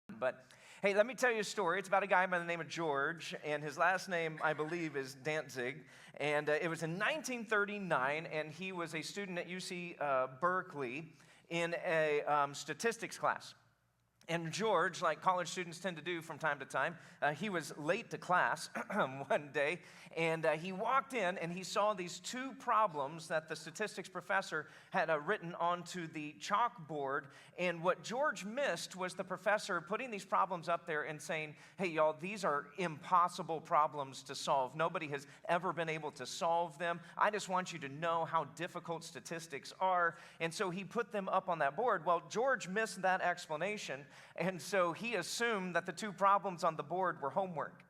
But hey, let me tell you a story. It's about a guy by the name of George, and his last name, I believe, is Dantzig. And it was in 1939, and he was a student at UC Berkeley in a statistics class. And George, like college students tend to do from time to time, he was late to class one day, and he walked in and he saw these two problems that the statistics professor had written onto the chalkboard. And what George missed was the professor putting these problems up there and saying, hey, y'all, these are impossible problems to solve. Nobody has ever been able to solve them. I just want you to know how difficult statistics are. And so he put them up on that board. Well, George missed that explanation. And so he assumed that the two problems on the board were homework.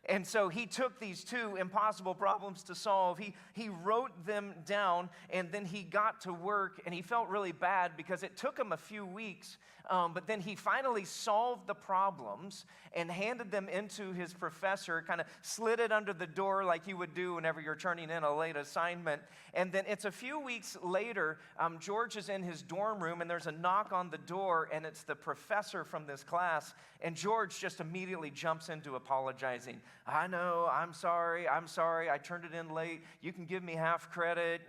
And so he took these two impossible problems to solve. He wrote them down, and then he got to work, and he felt really bad because it took him a few weeks. But then he finally solved the problems and handed them into his professor, kind of slid it under the door like you would do whenever you're turning in a late assignment. And then it's a few weeks later, George is in his dorm room, and there's a knock on the door, and it's the professor from this class. And George just immediately jumps into apologizing. I know, I'm sorry, I turned it in late. You can give me half credit,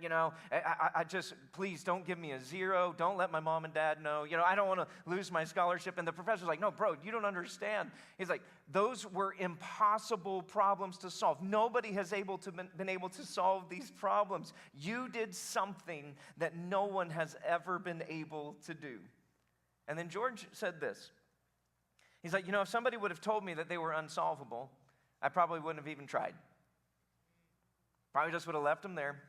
I just, please don't give me a zero. Don't let my mom and dad know. I don't want to lose my scholarship. And the professor's like, no, bro, you don't understand. He's like, those were impossible problems to solve. Nobody has been able to solve these problems. You did something that no one has ever been able to do. And then George said this. He's like, if somebody would have told me that they were unsolvable, I probably wouldn't have even tried. Probably just would have left them there,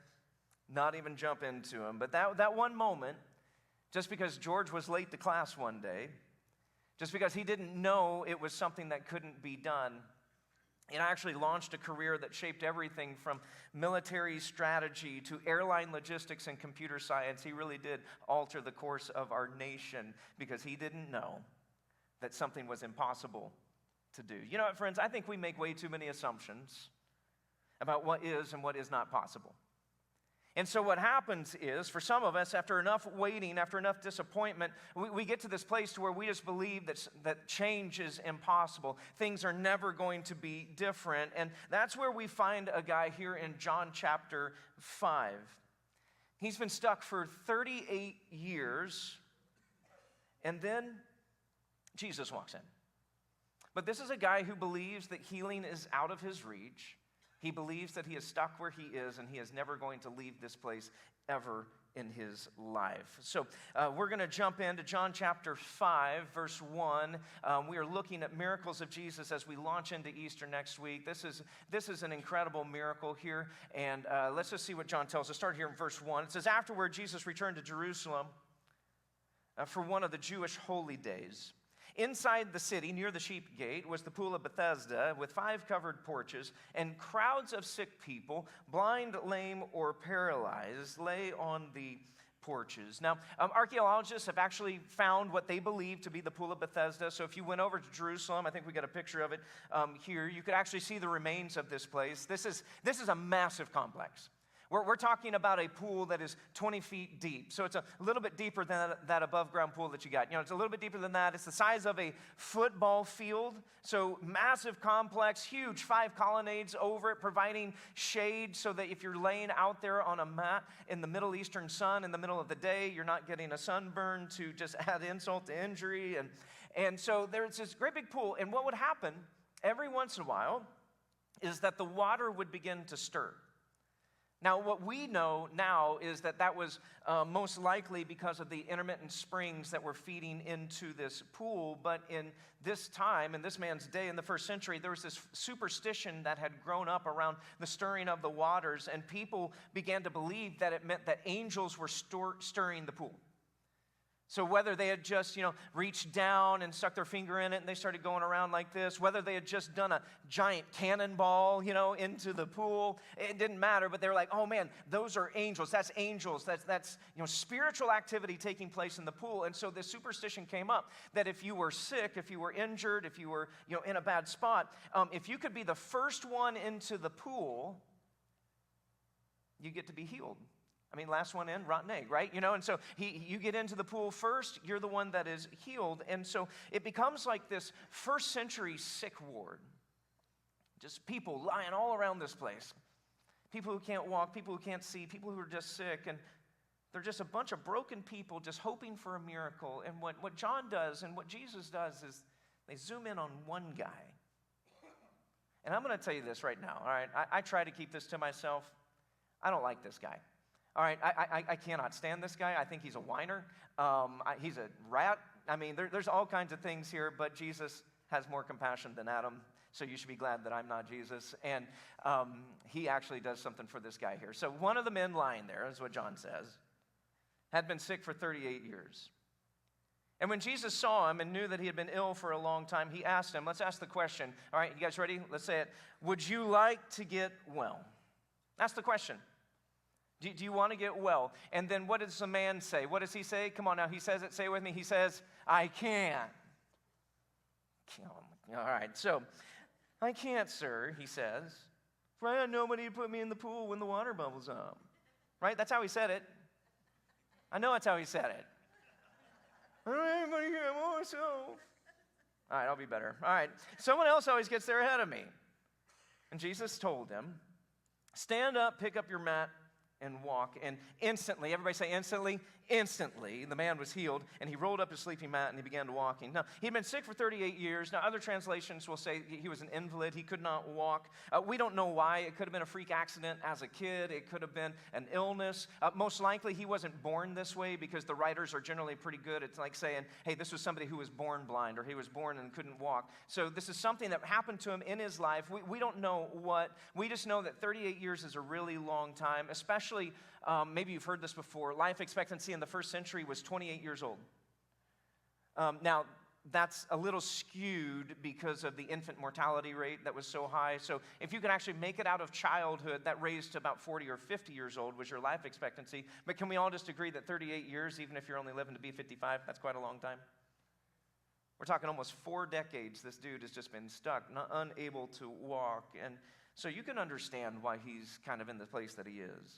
not even jump into them. But that one moment, just because George was late to class one day, just because he didn't know it was something that couldn't be done, it actually launched a career that shaped everything from military strategy to airline logistics and computer science. He really did alter the course of our nation because he didn't know that something was impossible to do. You know what, friends? I think we make way too many assumptions about what is and what is not possible. And so what happens is, for some of us, after enough waiting, after enough disappointment, we get to this place to where we just believe that change is impossible. Things are never going to be different. And that's where we find a guy here in John chapter 5. He's been stuck for 38 years, and then Jesus walks in. But this is a guy who believes that healing is out of his reach. He believes that he is stuck where he is, and he is never going to leave this place ever in his life. So we're going to jump into John chapter 5, verse 1. We are looking at miracles of Jesus as we launch into Easter next week. This is an incredible miracle here, and let's just see what John tells us. Start here in verse 1. It says, afterward, Jesus returned to Jerusalem for one of the Jewish holy days. Inside the city, near the sheep gate, was the pool of Bethesda with 5 covered porches, and crowds of sick people, blind, lame, or paralyzed, lay on the porches. Now, archaeologists have actually found what they believe to be the pool of Bethesda. So if you went over to Jerusalem, I think we got a picture of it here, you could actually see the remains of this place. This is a massive complex. We're talking about a pool that is 20 feet deep. So it's a little bit deeper than that above ground pool that you got. It's a little bit deeper than that. It's the size of a football field. So massive complex, huge, 5 colonnades over it, providing shade so that if you're laying out there on a mat in the Middle Eastern sun in the middle of the day, you're not getting a sunburn to just add insult to injury. And so there's this great big pool. And what would happen every once in a while is that the water would begin to stir. Now, what we know now is that was most likely because of the intermittent springs that were feeding into this pool. But in this time, in this man's day, in the first century, there was this superstition that had grown up around the stirring of the waters, and people began to believe that it meant that angels were stirring the pool. So whether they had just, reached down and stuck their finger in it and they started going around like this, whether they had just done a giant cannonball, into the pool, it didn't matter. But they were like, oh man, those are angels. That's angels. That's spiritual activity taking place in the pool. And so this superstition came up that if you were sick, if you were injured, if you were, in a bad spot, if you could be the first one into the pool, you get to be healed. I mean, last one in, rotten egg, right? And so you get into the pool first, you're the one that is healed. And so it becomes like this first century sick ward. Just people lying all around this place. People who can't walk, people who can't see, people who are just sick. And they're just a bunch of broken people just hoping for a miracle. And what John does and what Jesus does is they zoom in on one guy. And I'm going to tell you this right now, all right? I try to keep this to myself. I don't like this guy. All right, I cannot stand this guy. I think he's a whiner. He's a rat. I mean, there's all kinds of things here, but Jesus has more compassion than Adam, so you should be glad that I'm not Jesus. And he actually does something for this guy here. So one of the men lying there, is what John says, had been sick for 38 years. And when Jesus saw him and knew that he had been ill for a long time, he asked him, let's ask the question. All right, you guys ready? Let's say it. Would you like to get well? That's the question. Do you want to get well? And then what does the man say? What does he say? Come on now, he says it. Say it with me. He says, I can't. All right, so, I can't, sir, he says. For I had nobody to put me in the pool when the water bubbles up. Right? That's how he said it. I know that's how he said it. I don't have anybody here but myself. All right, I'll be better. All right, someone else always gets there ahead of me. And Jesus told him, stand up, pick up your mat, and walk. And instantly, everybody say instantly, the man was healed, and he rolled up his sleeping mat and he began walking. Now, he'd been sick for 38 years. Now, other translations will say he was an invalid. He could not walk. We don't know why. It could have been a freak accident as a kid. It could have been an illness. Most likely, he wasn't born this way because the writers are generally pretty good. It's like saying, hey, this was somebody who was born blind, or he was born and couldn't walk. So this is something that happened to him in his life. We don't know what. We just know that 38 years is a really long time, especially maybe you've heard this before. Life expectancy in the first century was 28 years old. Now, that's a little skewed because of the infant mortality rate that was so high. So if you could actually make it out of childhood, that raised to about 40 or 50 years old was your life expectancy. But can we all just agree that 38 years, even if you're only living to be 55, that's quite a long time? We're talking almost 4 decades. This dude has just been stuck, unable to walk. And so you can understand why he's kind of in the place that he is.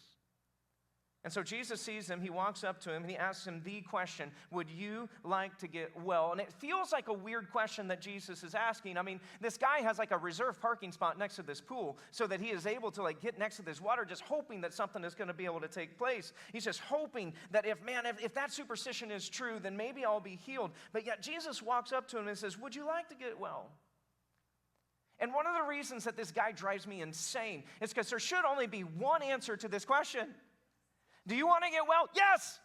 And so Jesus sees him, he walks up to him, and he asks him the question, would you like to get well? And it feels like a weird question that Jesus is asking. I mean, this guy has like a reserved parking spot next to this pool so that he is able to like get next to this water, just hoping that something is going to be able to take place. He's just hoping that if that superstition is true, then maybe I'll be healed. But yet Jesus walks up to him and says, would you like to get well? And one of the reasons that this guy drives me insane is because there should only be one answer to this question. Do you want to get well? Yes.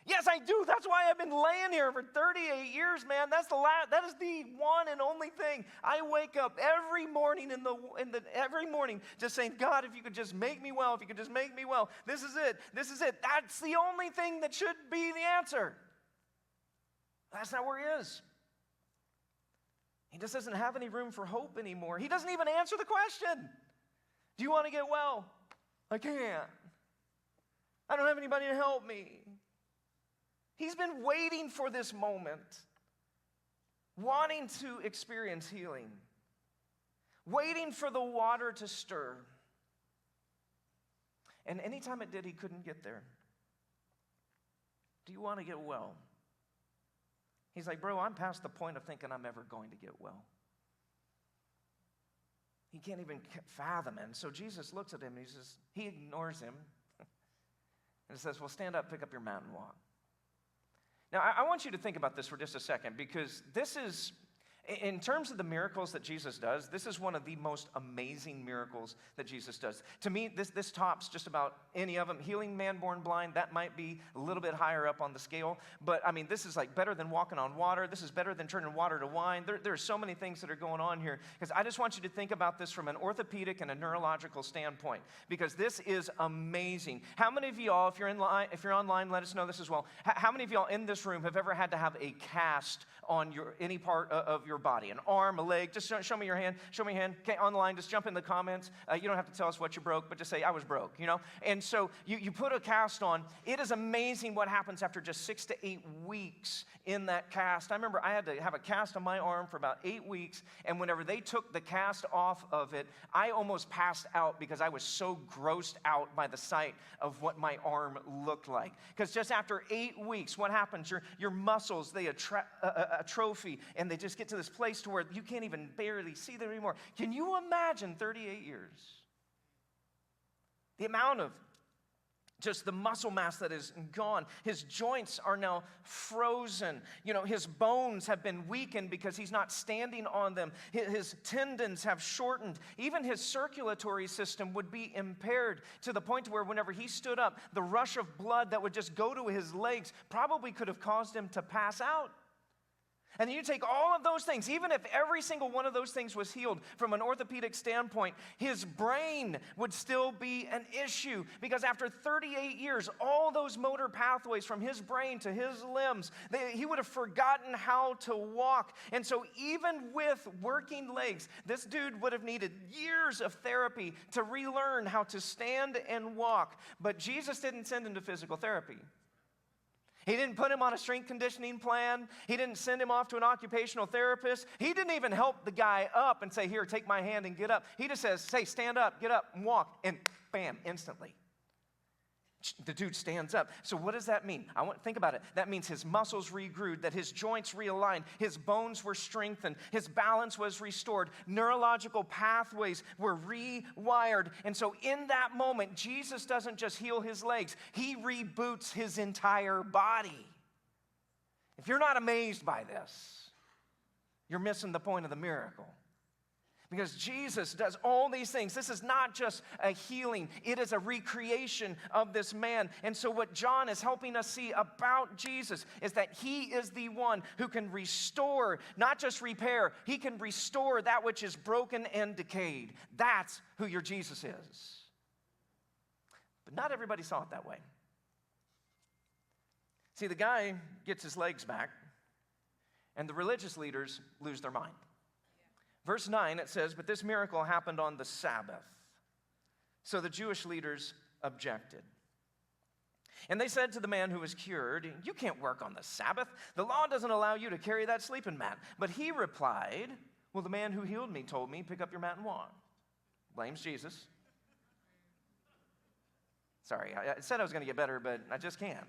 Yes, I do. That's why I've been laying here for 38 years, man. That is the one and only thing. I wake up every morning every morning just saying, God, if you could just make me well, if you could just make me well. This is it. This is it. That's the only thing that should be the answer. That's not where he is. He just doesn't have any room for hope anymore. He doesn't even answer the question. Do you want to get well? I can't. I don't have anybody to help me. He's been waiting for this moment, wanting to experience healing, waiting for the water to stir. And anytime it did, he couldn't get there. Do you want to get well? He's like, bro, I'm past the point of thinking I'm ever going to get well. He can't even fathom it. And so Jesus looks at him and he ignores him. And it says, well, stand up, pick up your mat, and walk. Now, I want you to think about this for just a second, because this is, in terms of the miracles that Jesus does, this is one of the most amazing miracles that Jesus does. To me, this tops just about any of them. Healing man born blind, that might be a little bit higher up on the scale. But, I mean, this is like better than walking on water. This is better than turning water to wine. There are so many things that are going on here. Because I just want you to think about this from an orthopedic and a neurological standpoint. Because this is amazing. How many of y'all, if you're online, let us know this as well. How many of y'all in this room have ever had to have a cast on any part of your body? An arm, a leg? Just show me your hand. Show me your hand. Okay, online, just jump in the comments. You don't have to tell us what you broke, but just say, I was broke, And so you put a cast on. It is amazing what happens after just 6 to 8 weeks in that cast. I remember I had to have a cast on my arm for about 8 weeks, and whenever they took the cast off of it, I almost passed out because I was so grossed out by the sight of what my arm looked like. Because just after 8 weeks, what happens? Your muscles, they atrophy, and they just get to this place to where you can't even barely see them anymore. Can you imagine 38 years? The amount of just the muscle mass that is gone. His joints are now frozen. His bones have been weakened because he's not standing on them. His tendons have shortened. Even his circulatory system would be impaired to the point where whenever he stood up, the rush of blood that would just go to his legs probably could have caused him to pass out. And then you take all of those things, even if every single one of those things was healed from an orthopedic standpoint, his brain would still be an issue. Because after 38 years, all those motor pathways from his brain to his limbs, he would have forgotten how to walk. And so even with working legs, this dude would have needed years of therapy to relearn how to stand and walk. But Jesus didn't send him to physical therapy. He didn't put him on a strength conditioning plan. He didn't send him off to an occupational therapist. He didn't even help the guy up and say, here, take my hand and get up. He just says, say, stand up, get up, and walk, and bam, instantly. The dude stands up. So what does that mean? Think about it. That means his muscles regrew, that his joints realigned, his bones were strengthened, his balance was restored, neurological pathways were rewired. And so in that moment, Jesus doesn't just heal his legs, he reboots his entire body. If you're not amazed by this, you're missing the point of the miracle. Because Jesus does all these things. This is not just a healing. It is a recreation of this man. And so what John is helping us see about Jesus is that he is the one who can restore, not just repair. He can restore that which is broken and decayed. That's who your Jesus is. But not everybody saw it that way. See, the guy gets his legs back, and the religious leaders lose their mind. Verse 9, it says, but this miracle happened on the Sabbath. So the Jewish leaders objected. And they said to the man who was cured, you can't work on the Sabbath. The law doesn't allow you to carry that sleeping mat. But he replied, well, the man who healed me told me, pick up your mat and walk. Blames Jesus. Sorry, I said I was going to get better, but I just can't.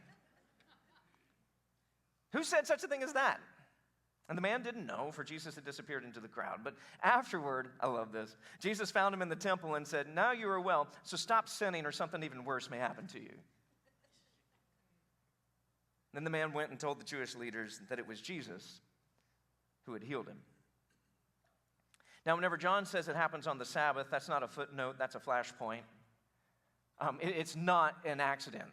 Who said such a thing as that? And the man didn't know, for Jesus had disappeared into the crowd. But afterward, I love this, Jesus found him in the temple and said, now you are well, so stop sinning or something even worse may happen to you. Then the man went and told the Jewish leaders that it was Jesus who had healed him. Now, whenever John says it happens on the Sabbath, that's not a footnote, that's a flashpoint. It's not an accident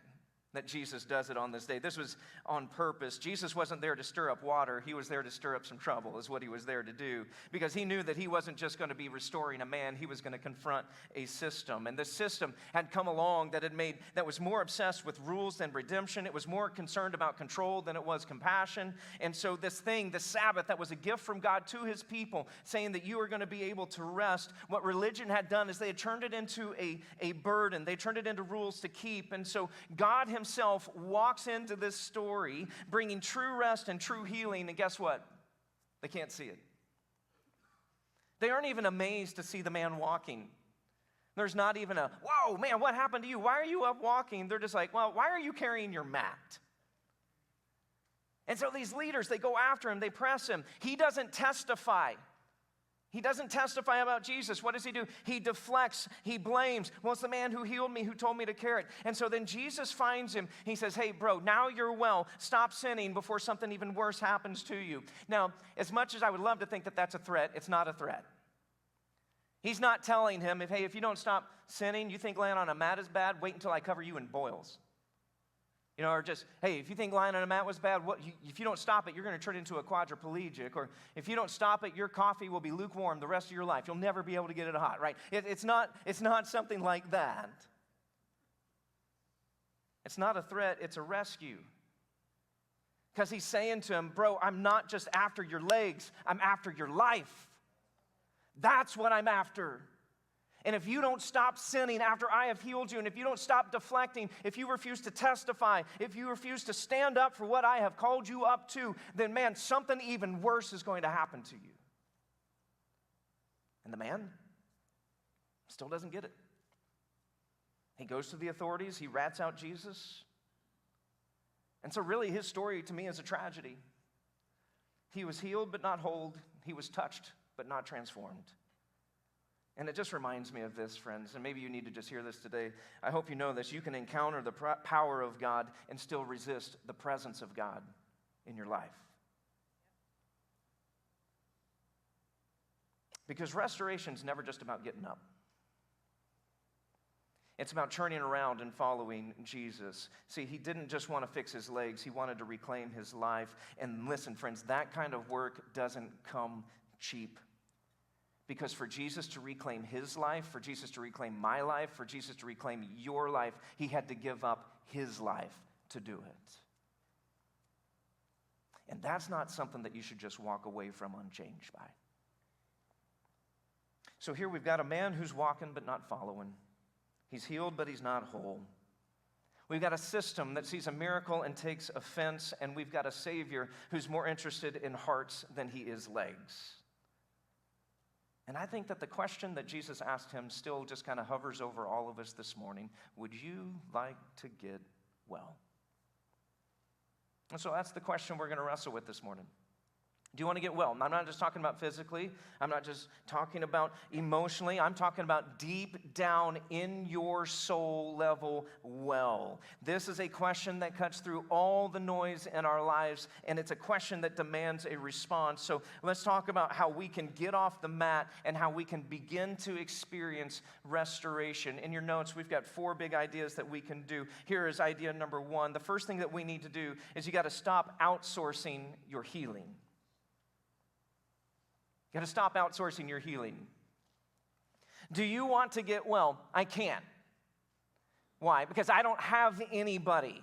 that Jesus does it on this day. This was on purpose. Jesus wasn't there to stir up water. He was there to stir up some trouble, is what he was there to do. Because he knew that he wasn't just going to be restoring a man. He was going to confront a system. And this system had come along that was more obsessed with rules than redemption. It was more concerned about control than it was compassion. And so this thing, the Sabbath, that was a gift from God to his people, saying that you are going to be able to rest. What religion had done is they had turned it into a burden. They turned it into rules to keep. And so God himself walks into this story bringing true rest and true healing, and guess what? They can't see it. They aren't even amazed to see the man walking. There's not even a, whoa, man, what happened to you? Why are you up walking? They're just like, well, why are you carrying your mat? And so these leaders, they go after him, they press him. He doesn't testify. He doesn't testify about Jesus. What does he do? He deflects. He blames. Well, it's the man who healed me, who told me to carry it. And so then Jesus finds him. He says, hey, bro, now you're well. Stop sinning before something even worse happens to you. Now, as much as I would love to think that that's a threat, it's not a threat. He's not telling him, if you don't stop sinning, you think laying on a mat is bad, wait until I cover you in boils. Or just, hey, if you think lying on a mat was bad, if you don't stop it, you're going to turn into a quadriplegic. Or if you don't stop it, your coffee will be lukewarm the rest of your life. You'll never be able to get it hot, right? It's not something like that. It's not a threat, it's a rescue. Because he's saying to him, bro, I'm not just after your legs, I'm after your life. That's what I'm after. And if you don't stop sinning after I have healed you, and if you don't stop deflecting, if you refuse to testify, if you refuse to stand up for what I have called you up to, then man, something even worse is going to happen to you. And the man still doesn't get it. He goes to the authorities, he rats out Jesus. And so really his story to me is a tragedy. He was healed but not whole. He was touched but not transformed. And it just reminds me of this, friends, and maybe you need to just hear this today. I hope you know this. You can encounter the power of God and still resist the presence of God in your life. Because restoration is never just about getting up. It's about turning around and following Jesus. See, he didn't just want to fix his legs. He wanted to reclaim his life. And listen, friends, that kind of work doesn't come cheap. Because for Jesus to reclaim his life, for Jesus to reclaim my life, for Jesus to reclaim your life, he had to give up his life to do it. And that's not something that you should just walk away from unchanged by. So here we've got a man who's walking but not following. He's healed but he's not whole. We've got a system that sees a miracle and takes offense, and we've got a Savior who's more interested in hearts than he is legs. And I think that the question that Jesus asked him still just kind of hovers over all of us this morning. Would you like to get well? And so that's the question we're going to wrestle with this morning. Do you want to get well? I'm not just talking about physically. I'm not just talking about emotionally. I'm talking about deep down in your soul level well. This is a question that cuts through all the noise in our lives, and it's a question that demands a response. So let's talk about how we can get off the mat and how we can begin to experience restoration. In your notes, we've got 4 big ideas that we can do. Here is idea number 1. The first thing that we need to do is you got to stop outsourcing your healing. You got to stop outsourcing your healing. Do you want to get well? I can't. Why? Because I don't have anybody.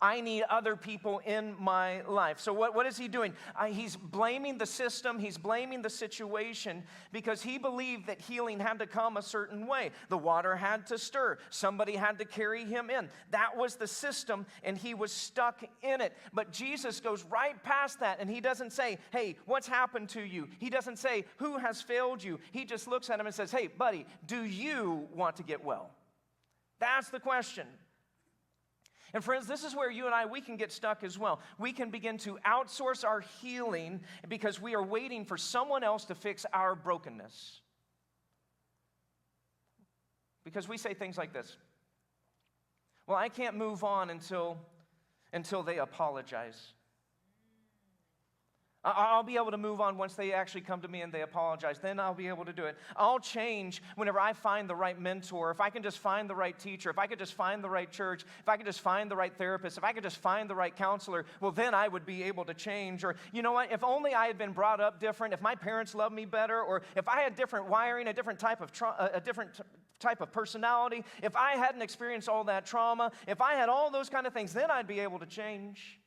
I need other people in my life. So what is he doing? He's blaming the system. He's blaming the situation because he believed that healing had to come a certain way. The water had to stir. Somebody had to carry him in. That was the system, and he was stuck in it. But Jesus goes right past that, and he doesn't say, hey, what's happened to you? He doesn't say, who has failed you? He just looks at him and says, hey, buddy, do you want to get well? That's the question. And friends, this is where you and we can get stuck as well. We can begin to outsource our healing because we are waiting for someone else to fix our brokenness. Because we say things like this. Well, I can't move on until they apologize. I'll be able to move on once they actually come to me and they apologize. Then I'll be able to do it. I'll change whenever I find the right mentor, if I can just find the right teacher, if I could just find the right church, if I could just find the right therapist, if I could just find the right counselor, well, then I would be able to change. Or, you know what, if only I had been brought up different, if my parents loved me better, or if I had different wiring, a different type of personality, if I hadn't experienced all that trauma, if I had all those kind of things, then I'd be able to change.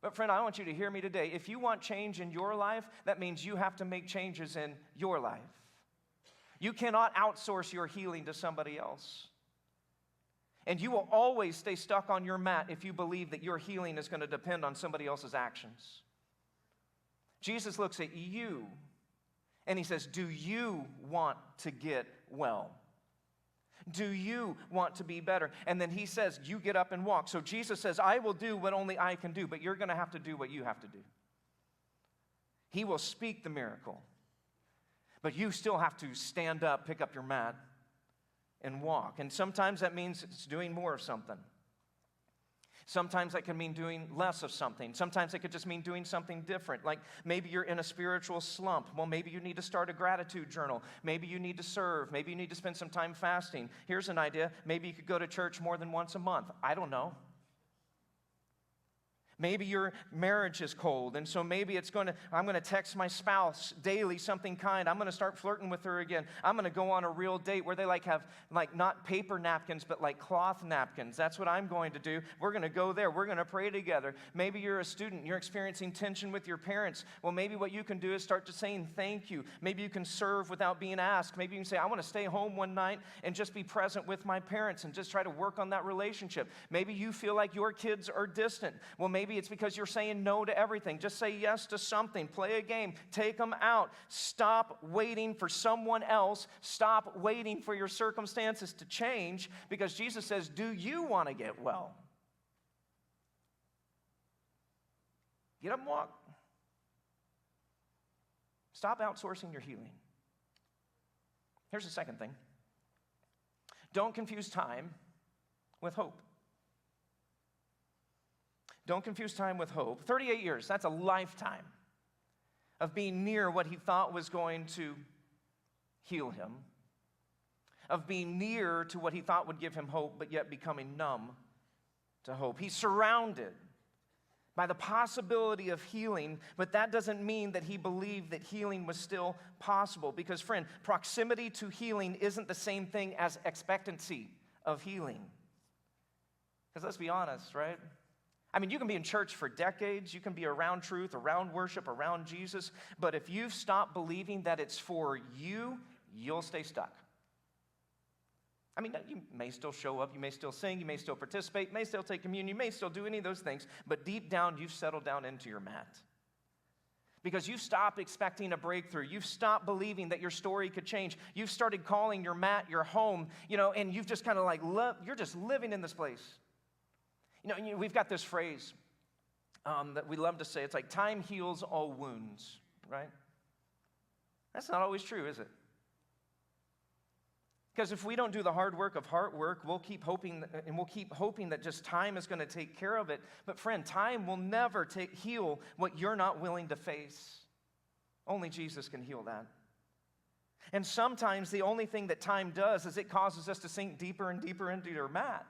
But friend, I want you to hear me today. If you want change in your life, that means you have to make changes in your life. You cannot outsource your healing to somebody else. And you will always stay stuck on your mat if you believe that your healing is going to depend on somebody else's actions. Jesus looks at you and he says, do you want to get well? Do you want to be better? And then he says, you get up and walk. So Jesus says, I will do what only I can do, but you're going to have to do what you have to do. He will speak the miracle, but you still have to stand up, pick up your mat, and walk. And sometimes that means it's doing more of something. Sometimes that can mean doing less of something. Sometimes it could just mean doing something different. Like maybe you're in a spiritual slump. Well, maybe you need to start a gratitude journal. Maybe you need to serve. Maybe you need to spend some time fasting. Here's an idea. Maybe you could go to church more than once a month. I don't know. Maybe your marriage is cold, and so maybe I'm going to text my spouse daily something kind. I'm going to start flirting with her again. I'm going to go on a real date where they have not paper napkins, but like cloth napkins. That's what I'm going to do. We're going to go there. We're going to pray together. Maybe you're a student. You're experiencing tension with your parents. Well, maybe what you can do is start to saying thank you. Maybe you can serve without being asked. Maybe you can say, I want to stay home one night and just be present with my parents and just try to work on that relationship. Maybe you feel like your kids are distant. Well, maybe it's because you're saying no to everything. Just say yes to something. Play a game. Take them out. Stop waiting for someone else. Stop waiting for your circumstances to change, because Jesus says, do you want to get well? Get up and walk. Stop outsourcing your healing. Here's the second thing. Don't confuse time with hope. Don't confuse time with hope. 38 years, that's a lifetime of being near what he thought was going to heal him, of being near to what he thought would give him hope, but yet becoming numb to hope. He's surrounded by the possibility of healing, but that doesn't mean that he believed that healing was still possible. Because, friend, proximity to healing isn't the same thing as expectancy of healing. Because let's be honest, right? I mean, you can be in church for decades, you can be around truth, around worship, around Jesus, but if you've stopped believing that it's for you, you'll stay stuck. I mean, you may still show up, you may still sing, you may still participate, you may still take communion, you may still do any of those things, but deep down, you've settled down into your mat. Because you've stopped expecting a breakthrough. You've stopped believing that your story could change. You've started calling your mat your home, and you've just kind of you're just living in this place. We've got this phrase that we love to say. It's like, time heals all wounds, right? That's not always true, is it? Because if we don't do the hard work of heart work, we'll keep hoping that just time is going to take care of it. But friend, time will never heal what you're not willing to face. Only Jesus can heal that. And sometimes the only thing that time does is it causes us to sink deeper and deeper into our mat.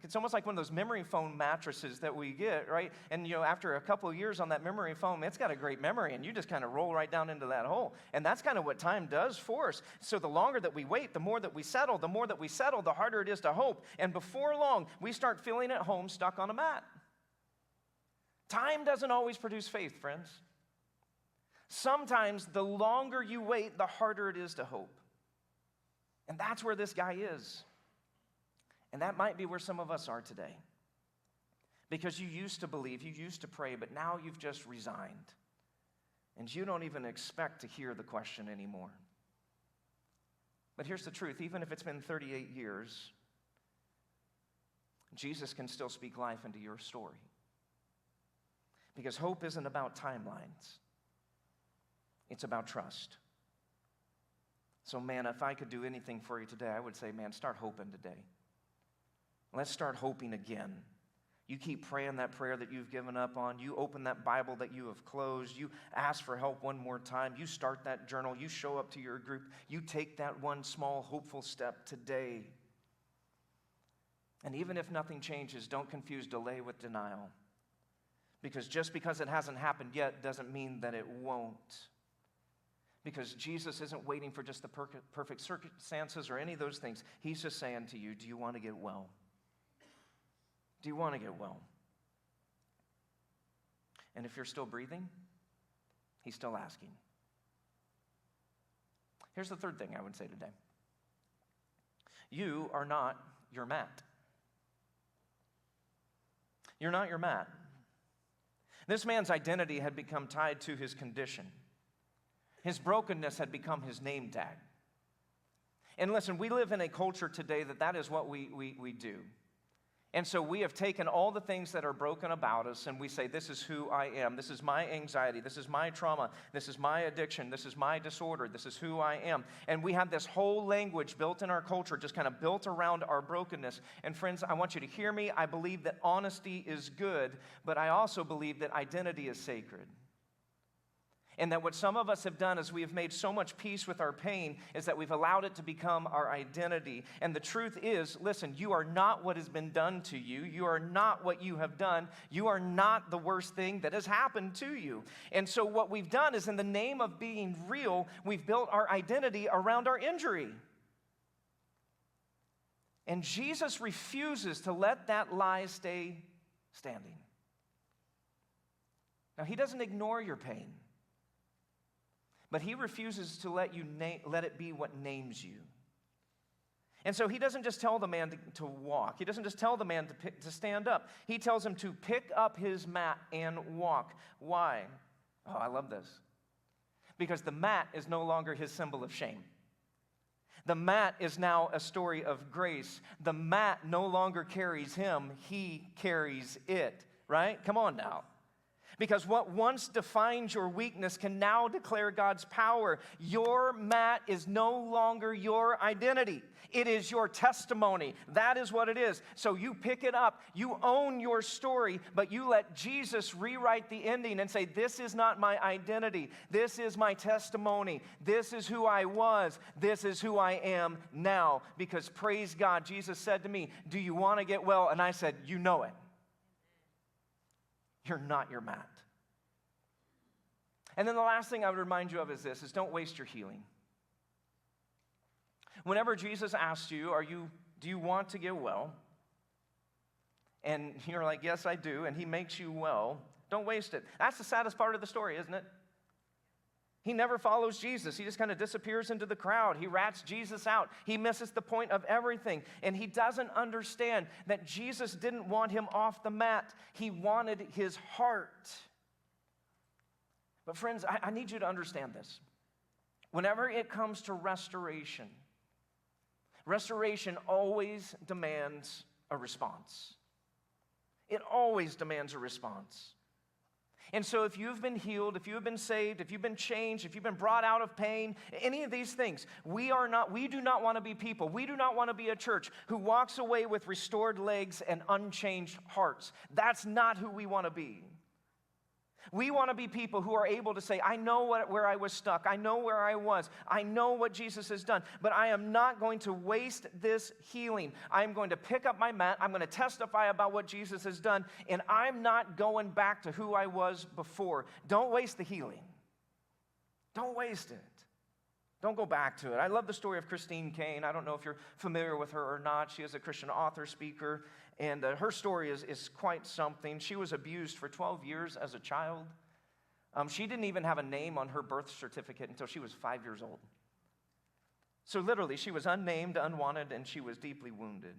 It's almost like one of those memory foam mattresses that we get, right? And, after a couple of years on that memory foam, it's got a great memory, and you just kind of roll right down into that hole. And that's kind of what time does for us. So the longer that we wait, the more that we settle. The more that we settle, the harder it is to hope. And before long, we start feeling at home stuck on a mat. Time doesn't always produce faith, friends. Sometimes the longer you wait, the harder it is to hope. And that's where this guy is. And that might be where some of us are today. Because you used to believe, you used to pray, but now you've just resigned. And you don't even expect to hear the question anymore. But here's the truth. Even if it's been 38 years, Jesus can still speak life into your story. Because hope isn't about timelines. It's about trust. So, man, if I could do anything for you today, I would say, man, start hoping today. Let's start hoping again. You keep praying that prayer that you've given up on. You open that Bible that you have closed. You ask for help one more time. You start that journal. You show up to your group. You take that one small, hopeful step today. And even if nothing changes, don't confuse delay with denial. Because just because it hasn't happened yet doesn't mean that it won't. Because Jesus isn't waiting for just the perfect circumstances or any of those things. He's just saying to you, do you want to get well? Do you want to get well? And if you're still breathing, he's still asking. Here's the third thing I would say today. You are not your mat. You're not your mat. This man's identity had become tied to his condition. His brokenness had become his name tag. And listen, we live in a culture today that is what we do. And so we have taken all the things that are broken about us and we say, this is who I am. This is my anxiety. This is my trauma. This is my addiction. This is my disorder. This is who I am. And we have this whole language built in our culture, just kind of built around our brokenness. And friends, I want you to hear me. I believe that honesty is good, but I also believe that identity is sacred. And that what some of us have done is we have made so much peace with our pain is that we've allowed it to become our identity. And the truth is, listen, you are not what has been done to you. You are not what you have done. You are not the worst thing that has happened to you. And so what we've done is in the name of being real, we've built our identity around our injury. And Jesus refuses to let that lie stay standing. Now, he doesn't ignore your pain. But he refuses to let it be what names you. And so he doesn't just tell the man to walk. He doesn't just tell the man to stand up. He tells him to pick up his mat and walk. Why? Oh, I love this. Because the mat is no longer his symbol of shame. The mat is now a story of grace. The mat no longer carries him. He carries it. Right? Come on now. Because what once defined your weakness can now declare God's power. Your mat is no longer your identity. It is your testimony. That is what it is. So you pick it up. You own your story, but you let Jesus rewrite the ending and say, this is not my identity. This is my testimony. This is who I was. This is who I am now. Because praise God, Jesus said to me, do you want to get well? And I said, you know it. You're not your mat. And then the last thing I would remind you of is this, is don't waste your healing. Whenever Jesus asks you, do you want to get well? And you're like, yes, I do, and he makes you well, don't waste it. That's the saddest part of the story, isn't it? He never follows Jesus. He just kind of disappears into the crowd. He rats Jesus out. He misses the point of everything. And he doesn't understand that Jesus didn't want him off the mat. He wanted his heart. But friends, I need you to understand this. Whenever it comes to restoration, restoration always demands a response. It always demands a response. And so if you've been healed, if you have been saved, if you've been changed, if you've been brought out of pain, any of these things, we do not want to be people. We do not want to be a church who walks away with restored legs and unchanged hearts. That's not who we want to be. We want to be people who are able to say, I know where I was stuck. I know where I was. I know what Jesus has done. But I am not going to waste this healing. I'm going to pick up my mat. I'm going to testify about what Jesus has done. And I'm not going back to who I was before. Don't waste the healing. Don't waste it. Don't go back to it. I love the story of Christine Kane. I don't know if you're familiar with her or not. She is a Christian author, speaker, and her story is quite something. She was abused for 12 years as a child. She didn't even have a name on her birth certificate until she was 5 years old. So literally, she was unnamed, unwanted, and she was deeply wounded.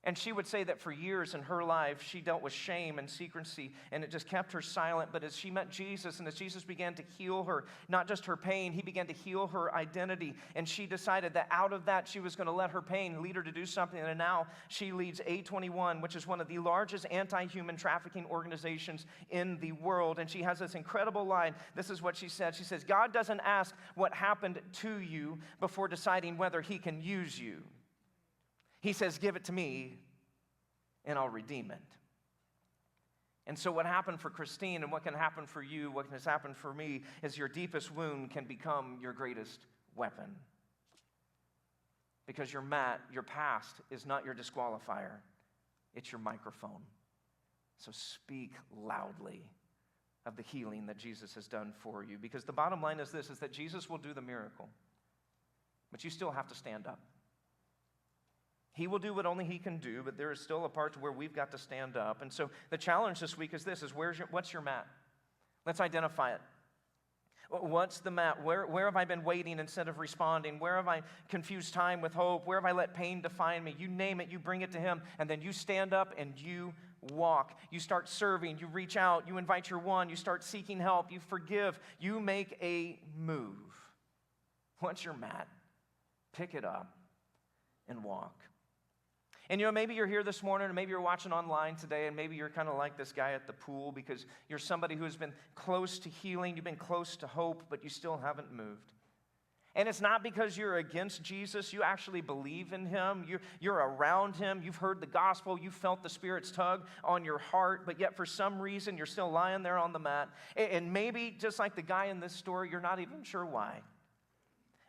And she would say that for years in her life, she dealt with shame and secrecy, and it just kept her silent. But as she met Jesus, and as Jesus began to heal her, not just her pain, he began to heal her identity. And she decided that out of that, she was going to let her pain lead her to do something. And now she leads A21, which is one of the largest anti-human trafficking organizations in the world. And she has this incredible line. This is what she said. She says, God doesn't ask what happened to you before deciding whether he can use you. He says, give it to me, and I'll redeem it. And so what happened for Christine and what can happen for you, what has happened for me, is your deepest wound can become your greatest weapon. Because your past is not your disqualifier. It's your microphone. So speak loudly of the healing that Jesus has done for you. Because the bottom line is this, is that Jesus will do the miracle. But you still have to stand up. He will do what only he can do, but there is still a part to where we've got to stand up. And so the challenge this week is this, is what's your mat? Let's identify it. What's the mat? Where have I been waiting instead of responding? Where have I confused time with hope? Where have I let pain define me? You name it, you bring it to him, and then you stand up and you walk. You start serving, you reach out, you invite your one, you start seeking help, you forgive, you make a move. What's your mat? Pick it up and walk. And maybe you're here this morning, or maybe you're watching online today, and maybe you're kind of like this guy at the pool because you're somebody who has been close to healing, you've been close to hope, but you still haven't moved. And it's not because you're against Jesus. You actually believe in him. You're around him. You've heard the gospel. You felt the Spirit's tug on your heart. But yet for some reason, you're still lying there on the mat. And maybe, just like the guy in this story, you're not even sure why.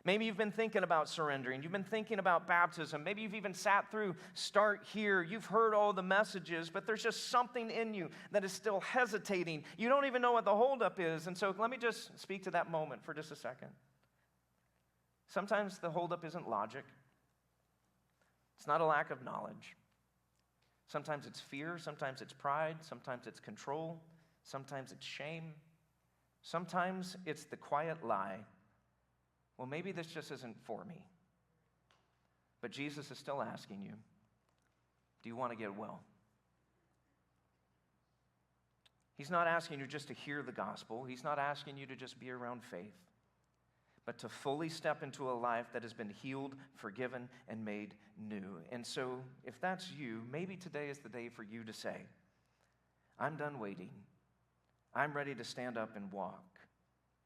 Maybe you've been thinking about surrendering. You've been thinking about baptism. Maybe you've even sat through Start Here. You've heard all the messages, but there's just something in you that is still hesitating. You don't even know what the holdup is. And so let me just speak to that moment for just a second. Sometimes the holdup isn't logic. It's not a lack of knowledge. Sometimes it's fear. Sometimes it's pride. Sometimes it's control. Sometimes it's shame. Sometimes it's the quiet lie. Well, maybe this just isn't for me. But Jesus is still asking you, do you want to get well? He's not asking you just to hear the gospel. He's not asking you to just be around faith, but to fully step into a life that has been healed, forgiven, and made new. And so, if that's you, maybe today is the day for you to say, I'm done waiting. I'm ready to stand up and walk.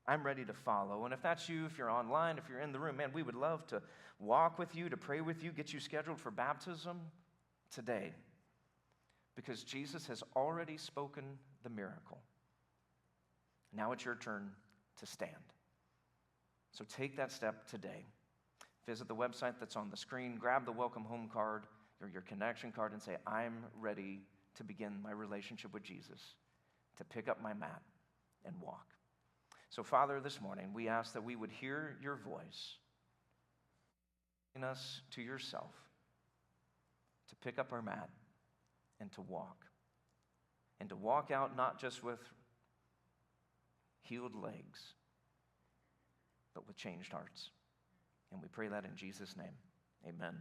I'm ready to follow. And if that's you, if you're online, if you're in the room, man, we would love to walk with you, to pray with you, get you scheduled for baptism today. Because Jesus has already spoken the miracle. Now it's your turn to stand. So take that step today. Visit the website that's on the screen. Grab the welcome home card or your connection card and say, I'm ready to begin my relationship with Jesus, to pick up my mat and walk. So, Father, this morning, we ask that we would hear your voice in us to yourself, to pick up our mat and to walk. And to walk out not just with healed legs, but with changed hearts. And we pray that in Jesus' name. Amen.